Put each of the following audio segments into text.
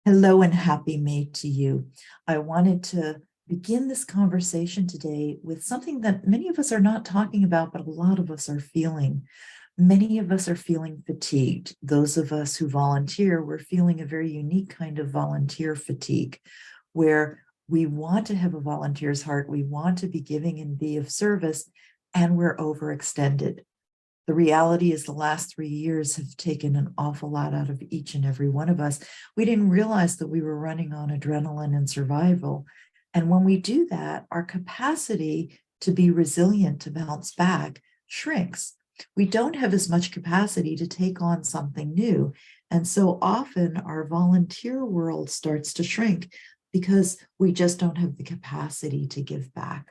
Hello and happy May to you. I wanted to begin this conversation today with something that many of us are not talking about, but a lot of us are feeling. Many of us are feeling fatigued. Those of us who volunteer, we're feeling a very unique kind of volunteer fatigue, where we want to have a volunteer's heart, we want to be giving and be of service, and we're overextended. The reality is the last 3 years have taken an awful lot out of each and every one of us. We didn't realize that we were running on adrenaline and survival. And when we do that, our capacity to be resilient, to bounce back, shrinks. We don't have as much capacity to take on something new. And so often our volunteer world starts to shrink because we just don't have the capacity to give back.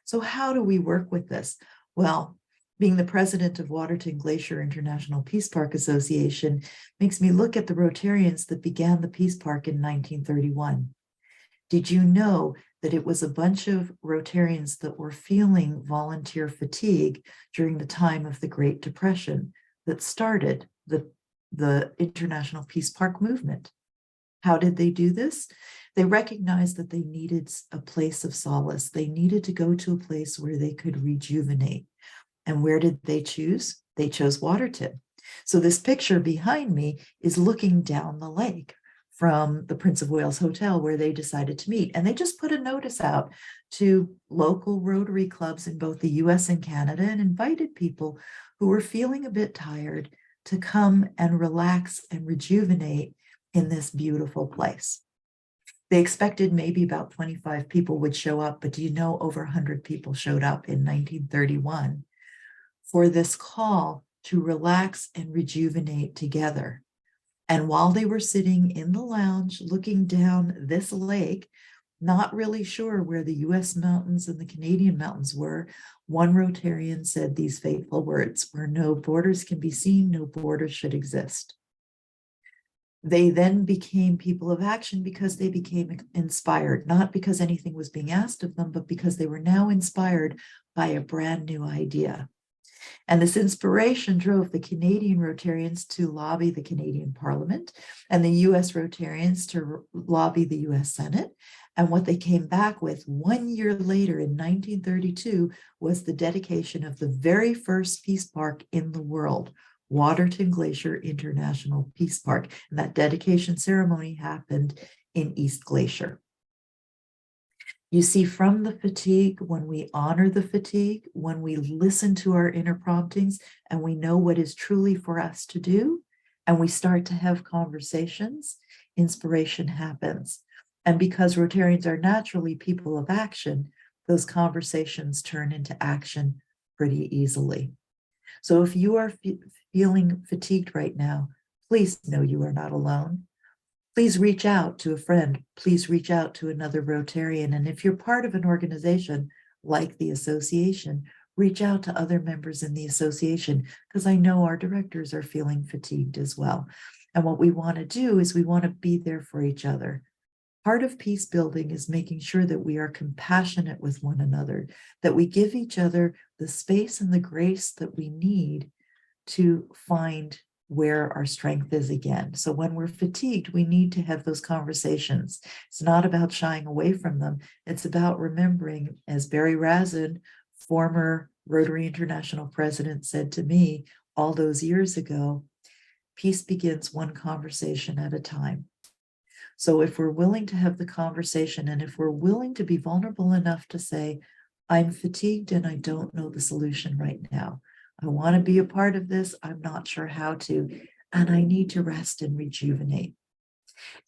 So how do we work with this? Well, being the president of Waterton-Glacier International Peace Park Association makes me look at the Rotarians that began the Peace Park in 1931. Did you know that it was a bunch of Rotarians that were feeling volunteer fatigue during the time of the Great Depression that started the International Peace Park movement? How did they do this? They recognized that they needed a place of solace. They needed to go to a place where they could rejuvenate. And where did they choose? They chose Waterton. So this picture behind me is looking down the lake from the Prince of Wales Hotel where they decided to meet. And they just put a notice out to local Rotary clubs in both the US and Canada and invited people who were feeling a bit tired to come and relax and rejuvenate in this beautiful place. They expected maybe about 25 people would show up, but do you know over 100 people showed up in 1931 for this call to relax and rejuvenate together. And while they were sitting in the lounge looking down this lake, not really sure where the US mountains and the Canadian mountains were, one Rotarian said these fateful words: "Where no borders can be seen, no borders should exist." They then became people of action because they became inspired, not because anything was being asked of them, but because they were now inspired by a brand new idea. And this inspiration drove the Canadian Rotarians to lobby the Canadian Parliament and the US Rotarians to lobby the US Senate. And what they came back with 1 year later in 1932 was the dedication of the very first peace park in the world, Waterton-Glacier International Peace Park. And that dedication ceremony happened in East Glacier. You see, from the fatigue, when we honor the fatigue, when we listen to our inner promptings and we know what is truly for us to do, and we start to have conversations, inspiration happens. And because Rotarians are naturally people of action, those conversations turn into action pretty easily. So if you are feeling fatigued right now, please know you are not alone. Please reach out to a friend. Please reach out to another Rotarian. And if you're part of an organization like the association, reach out to other members in the association, because I know our directors are feeling fatigued as well. And what we want to do is we want to be there for each other. Part of peace building is making sure that we are compassionate with one another, that we give each other the space and the grace that we need to find where our strength is again. So when we're fatigued, we need to have those conversations. It's not about shying away from them. It's about remembering, as Barry Razin, former Rotary International president, said to me all those years ago, peace begins one conversation at a time. So if we're willing to have the conversation, and if we're willing to be vulnerable enough to say, I'm fatigued and I don't know the solution right now. I want to be a part of this. I'm not sure how to, and I need to rest and rejuvenate.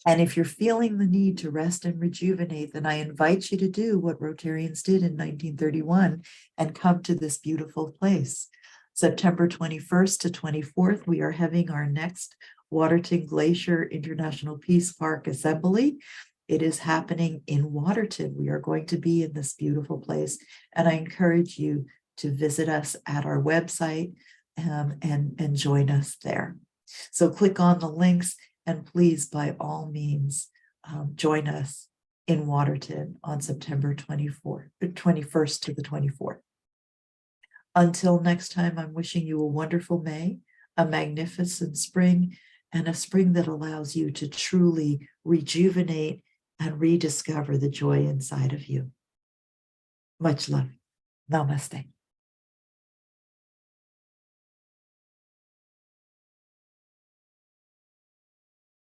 And if you're feeling the need to rest and rejuvenate, then I invite you to do what Rotarians did in 1931 and come to this beautiful place. September 21st to 24th, we are having our next Waterton-Glacier International Peace Park Assembly. It is happening in Waterton. We are going to be in this beautiful place, and I encourage you to visit us at our website and join us there. So click on the links and please, by all means, join us in Waterton on September 21st to the 24th. Until next time, I'm wishing you a wonderful May, a magnificent spring, and a spring that allows you to truly rejuvenate, and rediscover the joy inside of you. Much love. Namaste.